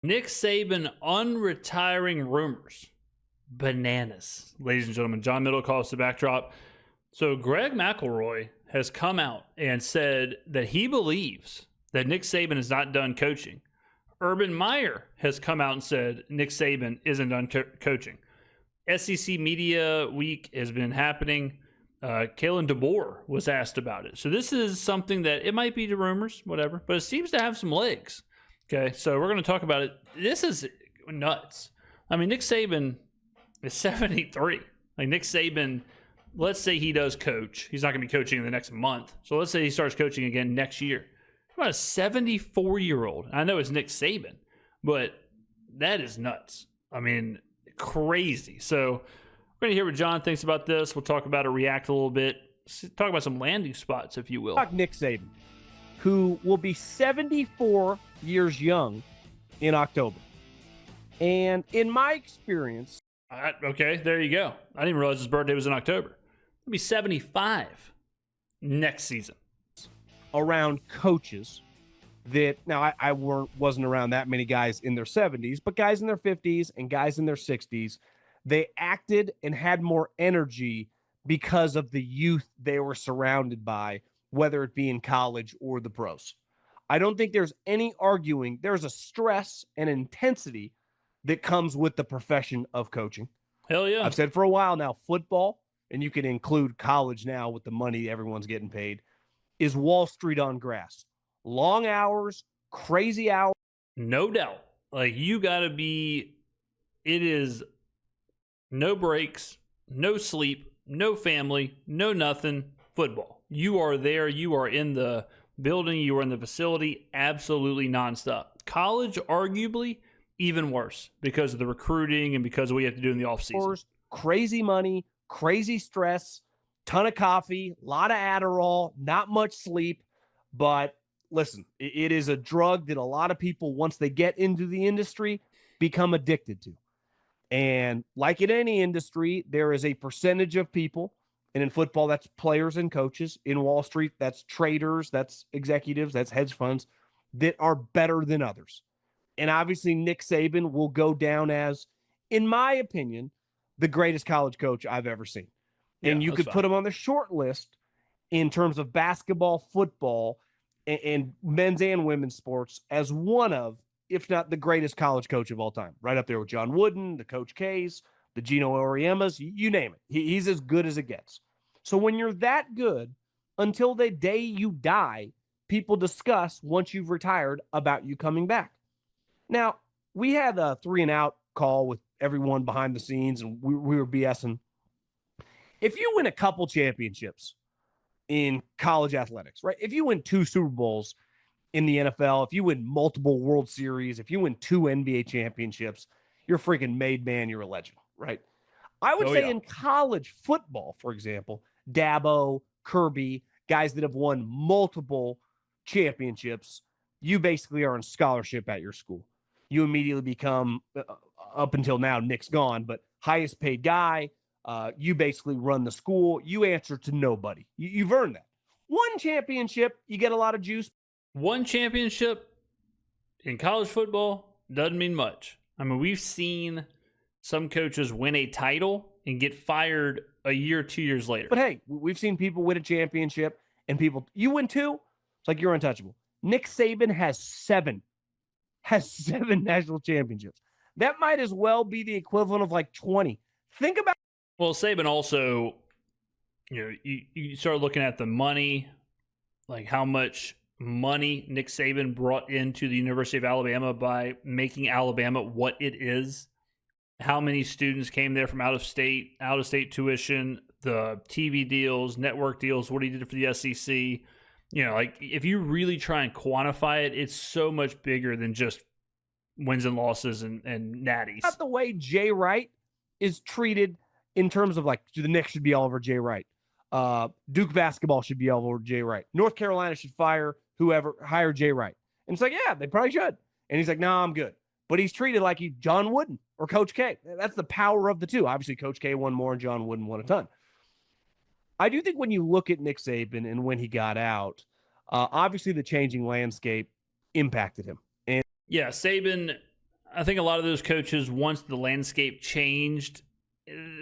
Nick Saban unretiring rumors. Bananas. Ladies and gentlemen, John Middlecoff's the backdrop. So Greg McElroy has come out and said that he believes that Nick Saban is not done coaching. Urban Meyer has come out and said Nick Saban isn't done coaching. SEC Media Week has been happening. Kalen DeBoer was asked about it. So this is something that it might be the rumors, whatever, but it seems to have some legs. Okay, so we're going to talk about it. This is nuts. I mean, Nick Saban is 73. Like, Nick Saban, let's say he does coach. He's not going to be coaching in the next month. So let's say he starts coaching again next year. About a 74-year-old. I know it's Nick Saban, but that is nuts. I mean, crazy. So we're going to hear what John thinks about this. We'll talk about it, react a little bit. Let's talk about some landing spots, if you will. Nick Saban, who will be 74 years young in October. And in my experience... okay, there you go. I didn't realize his birthday was in October. He'll be 75 next season. Around coaches that... Now, I wasn't around that many guys in their 70s, but guys in their 50s and guys in their 60s, they acted and had more energy because of the youth they were surrounded by, whether it be in college or the pros. I don't think there's any arguing. There's a stress and intensity that comes with the profession of coaching. Hell yeah. I've said for a while now, football, and you can include college now with the money everyone's getting paid, is Wall Street on grass. Long hours, crazy hours. No doubt. Like, you got to be, it is no breaks, no sleep, no family, no nothing, football. You are there. You are in the building. You are in the facility. Absolutely nonstop. College, arguably, even worse because of the recruiting and because of what you have to do in the offseason. Crazy money, crazy stress, ton of coffee, a lot of Adderall, not much sleep. But listen, it is a drug that a lot of people, once they get into the industry, become addicted to. And like in any industry, there is a percentage of people, and in football, that's players and coaches. In Wall Street, that's traders, that's executives, that's hedge funds, that are better than others. And obviously, Nick Saban will go down as, in my opinion, the greatest college coach I've ever seen. And you could put him on the short list in terms of basketball, football, and men's and women's sports as one of, if not the greatest college coach of all time. Right up there with John Wooden, the Coach K's, the Gino Auriemas, you name it. He's as good as it gets. So when you're that good, until the day you die, people discuss, once you've retired, about you coming back. Now, we had a 3-and-out call with everyone behind the scenes, and we were BSing. If you win a couple championships in college athletics, right? If you win 2 Super Bowls in the NFL, if you win multiple World Series, if you win 2 NBA championships, you're a freaking made man, you're a legend, right? I would say in college football, for example, Dabo, Kirby, guys that have won multiple championships, you basically are on scholarship at your school. You immediately become, up until now, Nick's gone, but highest paid guy. You basically run the school. You answer to nobody. You've earned that. 1 championship, you get a lot of juice. 1 championship in college football doesn't mean much. I mean, we've seen some coaches win a title and get fired a year, 2 years later. But hey, we've seen people win a championship and people, you win 2, it's like you're untouchable. Nick Saban has 7 national championships. That might as well be the equivalent of like 20. Think about. Well, Saban also, you start looking at the money, like how much money Nick Saban brought into the University of Alabama by making Alabama what it is. How many students came there from out of state tuition, the TV deals, network deals, what he did for the SEC. Like, if you really try and quantify it, it's so much bigger than just wins and losses and natties. Not the way Jay Wright is treated in terms of, like, the Knicks should be all over Jay Wright. Duke basketball should be all over Jay Wright. North Carolina should hire Jay Wright. And it's like, yeah, they probably should. And he's like, no, I'm good. But he's treated like he's John Wooden or Coach K. That's the power of the two. Obviously, Coach K won more and John Wooden won a ton. I do think when you look at Nick Saban and when he got out, obviously the changing landscape impacted him. And yeah, Saban I think a lot of those coaches, once the landscape changed,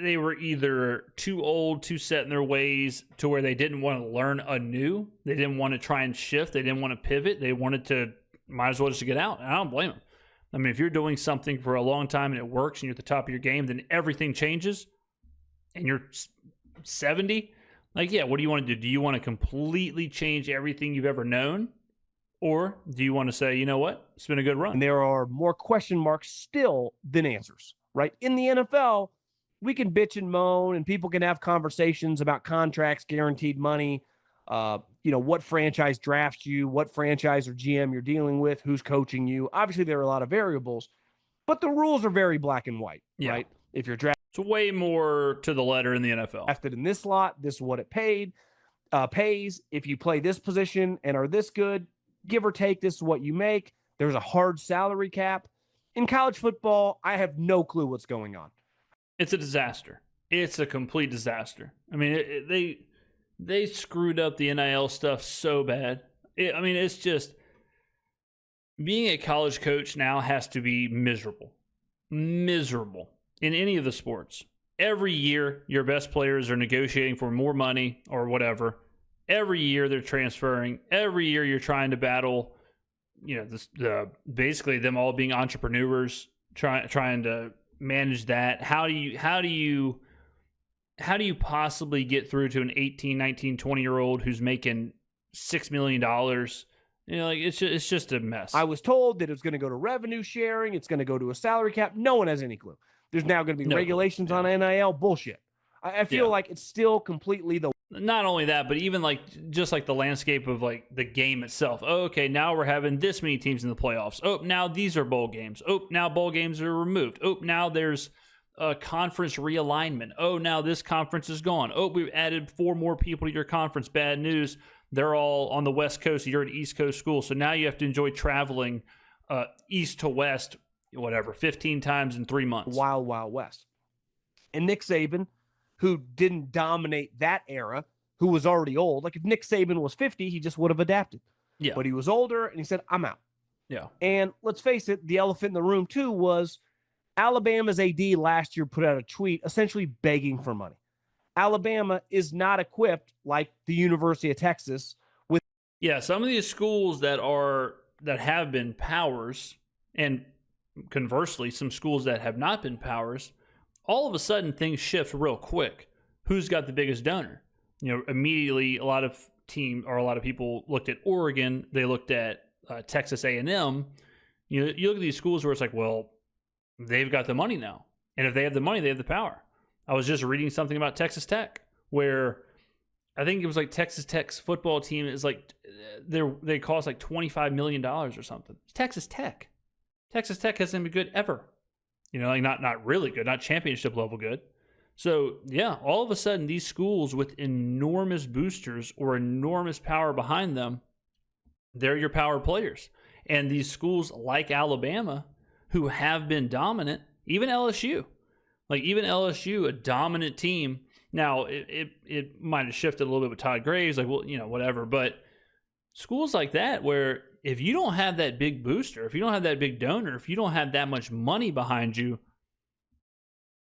they were either too old, too set in their ways to where they didn't want to learn anew. They didn't want to try and shift. They didn't want to pivot. They wanted to, might as well just get out. And I don't blame them. I mean, if you're doing something for a long time and it works and you're at the top of your game, then everything changes and you're 70. Like, yeah, what do you want to do? Do you want to completely change everything you've ever known? Or do you want to say, you know what? It's been a good run. And there are more question marks still than answers, right? In the NFL, we can bitch and moan and people can have conversations about contracts, guaranteed money, what franchise drafts you, what franchise or GM you're dealing with, who's coaching you. Obviously, there are a lot of variables, but the rules are very black and white, right? If you're drafted, it's way more to the letter in the NFL. Drafted in this slot, this is what it pays. If you play this position and are this good, give or take, this is what you make. There's a hard salary cap. In college football, I have no clue what's going on. It's a disaster. It's a complete disaster. I mean, they screwed up the NIL stuff so bad. It's just, being a college coach now has to be miserable. Miserable in any of the sports. Every year, your best players are negotiating for more money or whatever. Every year they're transferring. Every year you're trying to battle, basically them all being entrepreneurs, trying to manage that. How do you possibly get through to an 18, 19, 20-year-old who's making $6 million? It's just a mess. I was told that it's going to go to revenue sharing. It's going to go to a salary cap. No one has any clue. There's now going to be regulations on NIL. Bullshit. I feel like it's still completely the... Not only that, but even just the landscape of the game itself. Oh, okay, now we're having this many teams in the playoffs. Oh, now these are bowl games. Oh, now bowl games are removed. Oh, now there's a conference realignment. Oh, now this conference is gone. Oh, we've added 4 more people to your conference. Bad news. They're all on the West Coast. You're at East Coast school. So now you have to enjoy traveling east to west, 15 times in 3 months. Wild, wild west. And Nick Saban, who didn't dominate that era, who was already old. Like if Nick Saban was 50, he just would have adapted. Yeah. But he was older and he said, I'm out. Yeah. And let's face it, the elephant in the room too was Alabama's AD last year put out a tweet essentially begging for money. Alabama is not equipped like the University of Texas with. Yeah. Some of these schools that have been powers, and conversely, some schools that have not been powers, all of a sudden things shift real quick. Who's got the biggest donor? Immediately a lot of people looked at Oregon. They looked at Texas A&M. You look at these schools where it's like, well, they've got the money now. And if they have the money, they have the power. I was just reading something about Texas Tech where I think it was Texas Tech's football team is they cost $25 million or something. It's Texas Tech. Texas Tech hasn't been good ever. Not really good, not championship level good. So, yeah, all of a sudden, these schools with enormous boosters or enormous power behind them, they're your power players. And these schools like Alabama, who have been dominant, even LSU, a dominant team. Now, it might have shifted a little bit with Todd Graves, whatever. But schools like that where if you don't have that big booster, if you don't have that big donor, if you don't have that much money behind you,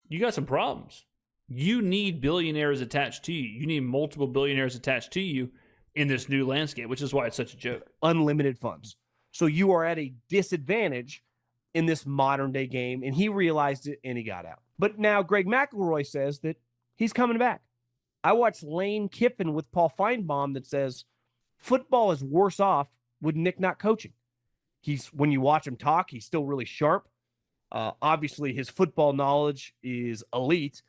you got some problems. You need billionaires attached to you. You need multiple billionaires attached to you in this new landscape, which is why it's such a joke. Unlimited funds. So you are at a disadvantage in this modern day game, and he realized it and he got out. But now Greg McElroy says that he's coming back. I watched Lane Kiffin with Paul Feinbaum that says football is worse off with Nick not coaching. When you watch him talk, he's still really sharp. Obviously, his football knowledge is elite,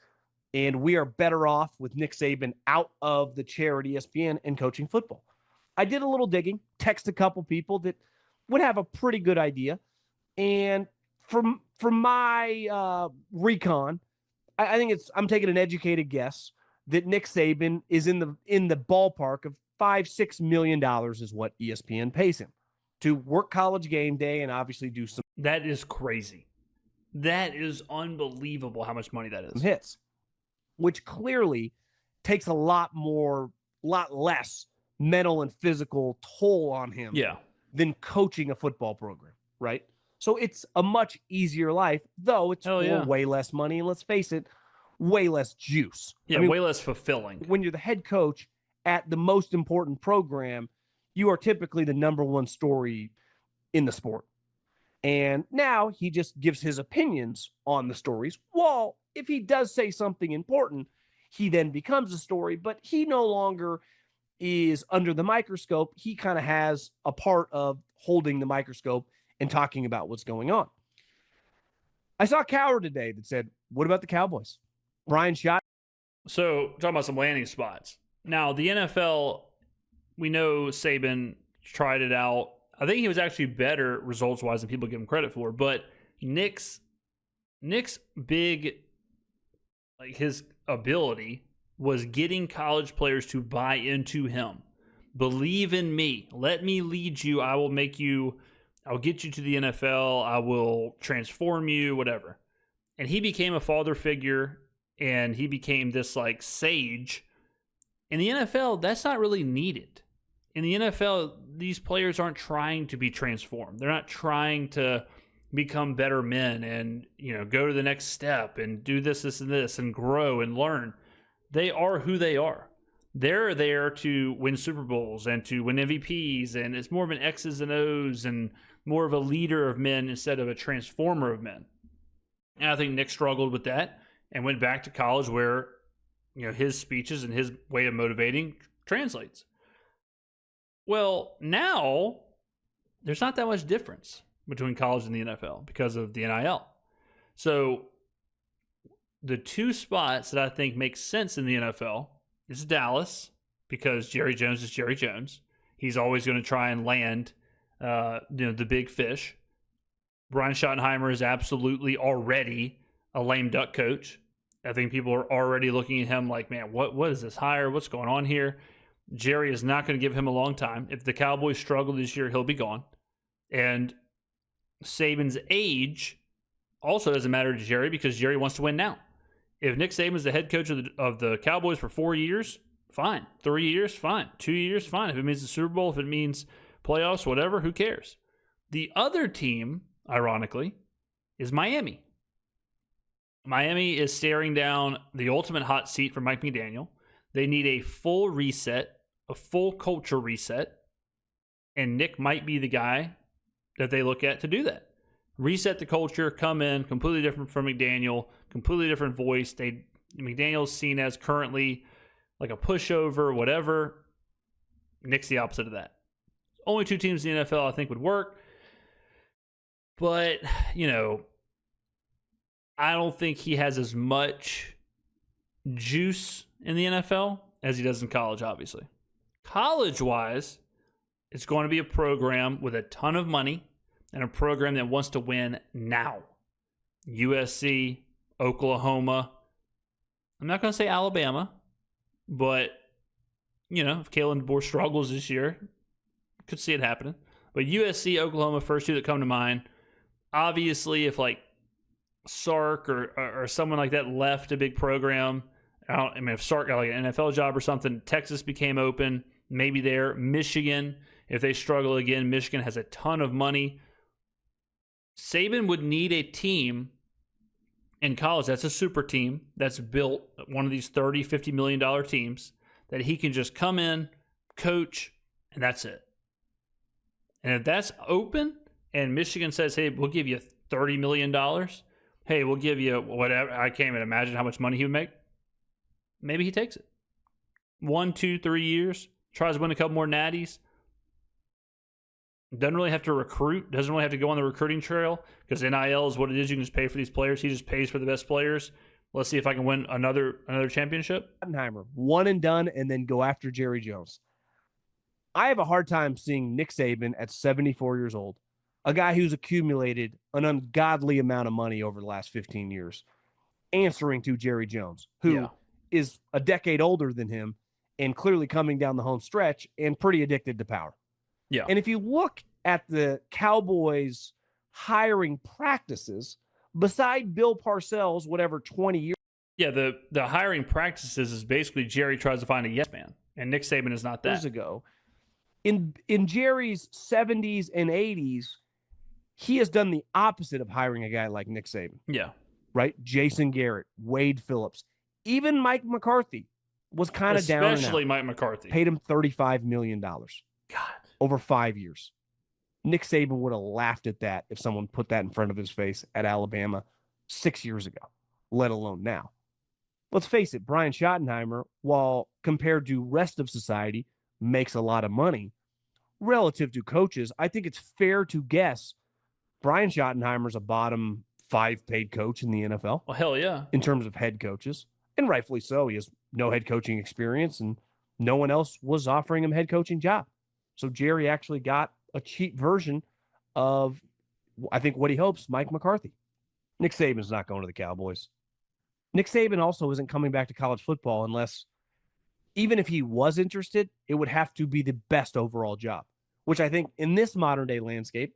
and we are better off with Nick Saban out of the chair at ESPN and coaching football. I did a little digging, text a couple people that would have a pretty good idea, and from my recon, I think I'm taking an educated guess that Nick Saban is in the ballpark of $5-6 million is what ESPN pays him to work College Game Day and obviously do some. That is crazy. That is unbelievable how much money that is. Hits, which clearly takes a lot less mental and physical toll on him than coaching a football program, right? So it's a much easier life, though it's Hell for yeah. way less money. And let's face it, way less juice. Yeah, way less fulfilling. When you're the head coach at the most important program, you are typically the number one story in the sport. And now he just gives his opinions on the stories. Well, if he does say something important, he then becomes a story, but he no longer is under the microscope. He kind of has a part of holding the microscope and talking about what's going on. I saw a Coward today that said, what about the Cowboys? Brian Schott. So, talking about some landing spots. Now, the NFL, we know Saban tried it out. I think he was actually better results-wise than people give him credit for. But Nick's big, like his ability was getting college players to buy into him. Believe in me. Let me lead you. I'll get you to the NFL. I will transform you, whatever. And he became a father figure, and he became this like sage. In the NFL, that's not really needed. In the NFL, these players aren't trying to be transformed. They're not trying to become better men and, go to the next step and do this, and this, and grow and learn. They are who they are. They're there to win Super Bowls and to win MVPs, and it's more of an X's and O's and more of a leader of men instead of a transformer of men. And I think Nick struggled with that and went back to college where, his speeches and his way of motivating translates. Well, now there's not that much difference between college and the NFL because of the NIL. So the two spots that I think make sense in the NFL is Dallas, because Jerry Jones is Jerry Jones. He's always going to try and land, the big fish. Brian Schottenheimer is absolutely already a lame duck coach. I think people are already looking at him like, man, what is this hire? What's going on here? Jerry is not going to give him a long time. If the Cowboys struggle this year, he'll be gone. And Saban's age also doesn't matter to Jerry because Jerry wants to win now. If Nick Saban's the head coach of the Cowboys for 4 years, fine. 3 years, fine. 2 years, fine. If it means the Super Bowl, if it means playoffs, whatever, who cares? The other team, ironically, is Miami. Miami is staring down the ultimate hot seat for Mike McDaniel. They need a full reset, a full culture reset, and Nick might be the guy that they look at to do that. Reset the culture, come in, completely different from McDaniel, completely different voice. McDaniel's seen as currently like a pushover, whatever. Nick's the opposite of that. Only two teams in the NFL I think would work. But, I don't think he has as much juice in the NFL as he does in college, obviously. College-wise, it's going to be a program with a ton of money and a program that wants to win now. USC, Oklahoma. I'm not going to say Alabama, but, if Kalen DeBoer struggles this year, could see it happening. But USC, Oklahoma, first two that come to mind. Obviously, if like Sark or someone like that left a big program, if Sark got like an NFL job or something, Texas became open, maybe there. Michigan, if they struggle again, Michigan has a ton of money. Saban would need a team in college that's a super team that's built, one of these $30, $50 million teams that he can just come in, coach, and that's it. And if that's open and Michigan says, hey, we'll give you $30 million, hey, we'll give you whatever, I can't even imagine how much money he would make. Maybe he takes it. 1, 2, 3 years, tries to win a couple more natties. Doesn't really have to recruit, doesn't really have to go on the recruiting trail because NIL is what it is. You can just pay for these players. He just pays for the best players. Let's see if I can win another championship. Schottenheimer, one and done, and then go after Jerry Jones. I have a hard time seeing Nick Saban at 74 years old, a guy who's accumulated an ungodly amount of money over the last 15 years, answering to Jerry Jones, who is a decade older than him and clearly coming down the home stretch and pretty addicted to power. Yeah. And if you look at the Cowboys hiring practices, beside Bill Parcells, whatever, 20 years. Yeah, the hiring practices is basically Jerry tries to find a yes man, and Nick Saban is not that. Years ago, in Jerry's 70s and 80s, He has done the opposite of hiring a guy like Nick Saban, Yeah. right? Jason Garrett, Wade Phillips, even Mike McCarthy was kind of down and Especially out. Mike McCarthy. Paid him $35 million God. over 5 years. Nick Saban would have laughed at that if someone put that in front of his face at Alabama 6 years ago, let alone now. Let's face it, Brian Schottenheimer, while compared to rest of society, makes a lot of money. Relative to coaches, I think it's fair to guess Brian Schottenheimer's a bottom 5 paid coach in the NFL. Well, hell yeah. In terms of head coaches, and rightfully so. He has no head coaching experience, and no one else was offering him a head coaching job. So Jerry actually got a cheap version of, I think, what he hopes, Mike McCarthy. Nick Saban's not going to the Cowboys. Nick Saban also isn't coming back to college football unless, even if he was interested, it would have to be the best overall job, which I think in this modern day landscape,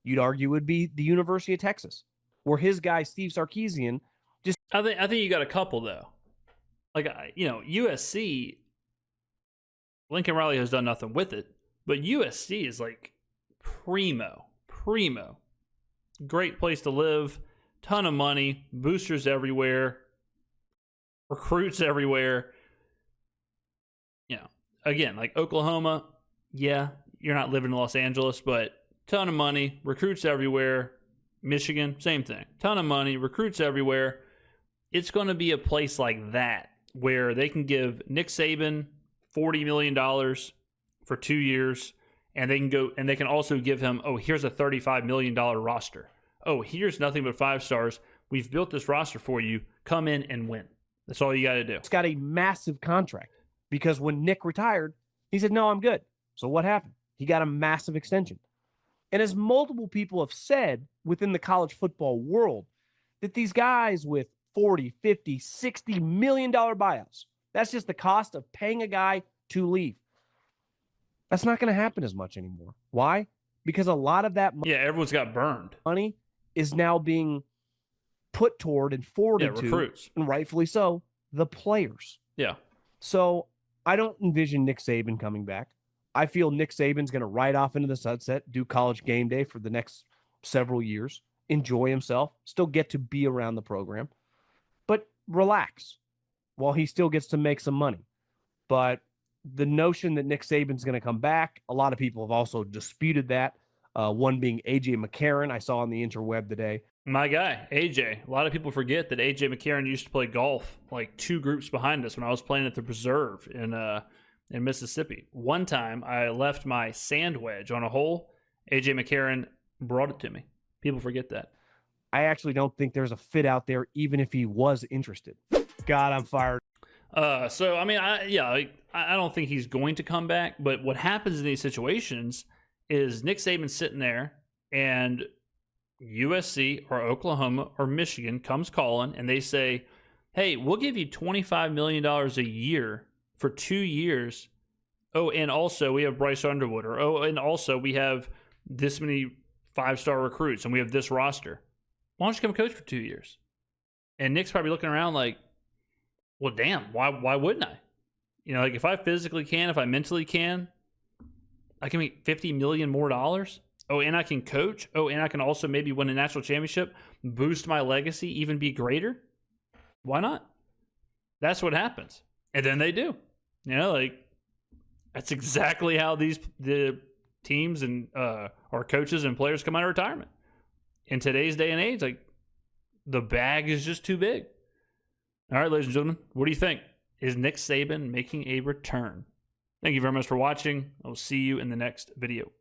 you'd argue would be the University of Texas, where his guy, Steve Sarkisian, just... I think you got a couple, though. Like, USC, Lincoln Riley has done nothing with it, but USC is like primo. Great place to live, ton of money, boosters everywhere, recruits everywhere. Again, like Oklahoma, yeah, you're not living in Los Angeles, but ton of money, recruits everywhere. Michigan, same thing. Ton of money, recruits everywhere. It's going to be a place like that where they can give Nick Saban $40 million for 2 years, and they can also give him, here's a $35 million roster. Here's nothing but 5 stars. We've built this roster for you. Come in and win. That's all you got to do. It's got a massive contract because when Nick retired, he said, no, I'm good. So what happened? He got a massive extension. And as multiple people have said within the college football world, that these guys with 40, 50, $60 million buyouts, that's just the cost of paying a guy to leave. That's not going to happen as much anymore. Why? Because a lot of that money, everyone's got burned. Money is now being put toward and forwarded to, recruits, and rightfully so, the players. Yeah. So I don't envision Nick Saban coming back. I feel Nick Saban's going to ride off into the sunset, do College Game Day for the next several years, enjoy himself, still get to be around the program, but relax while he still gets to make some money. But the notion that Nick Saban's going to come back, a lot of people have also disputed that. One being A.J. McCarron, I saw on the interweb today. My guy, AJ. A lot of people forget that AJ McCarron used to play golf like 2 groups behind us when I was playing at the Preserve in Mississippi. One time I left my sand wedge on a hole. AJ McCarron brought it to me. People forget that. I actually don't think there's a fit out there, even if he was interested. God, I'm fired. I don't think he's going to come back. But what happens in these situations is Nick Saban's sitting there and USC or Oklahoma or Michigan comes calling and they say, hey, we'll give you $25 million a year for 2 years. And also we have Bryce Underwood. And also we have this many 5-star recruits and we have this roster. Why don't you come coach for 2 years? And Nick's probably looking around like, well, damn, why wouldn't I? Like if I physically can, if I mentally can, I can make $50 million more dollars. And I can coach. And I can also maybe win a national championship, boost my legacy, even be greater. Why not? That's what happens. And then they do. That's exactly how the teams and our coaches and players come out of retirement. In today's day and age, like the bag is just too big. All right, ladies and gentlemen, what do you think? Is Nick Saban making a return? Thank you very much for watching. I'll see you in the next video.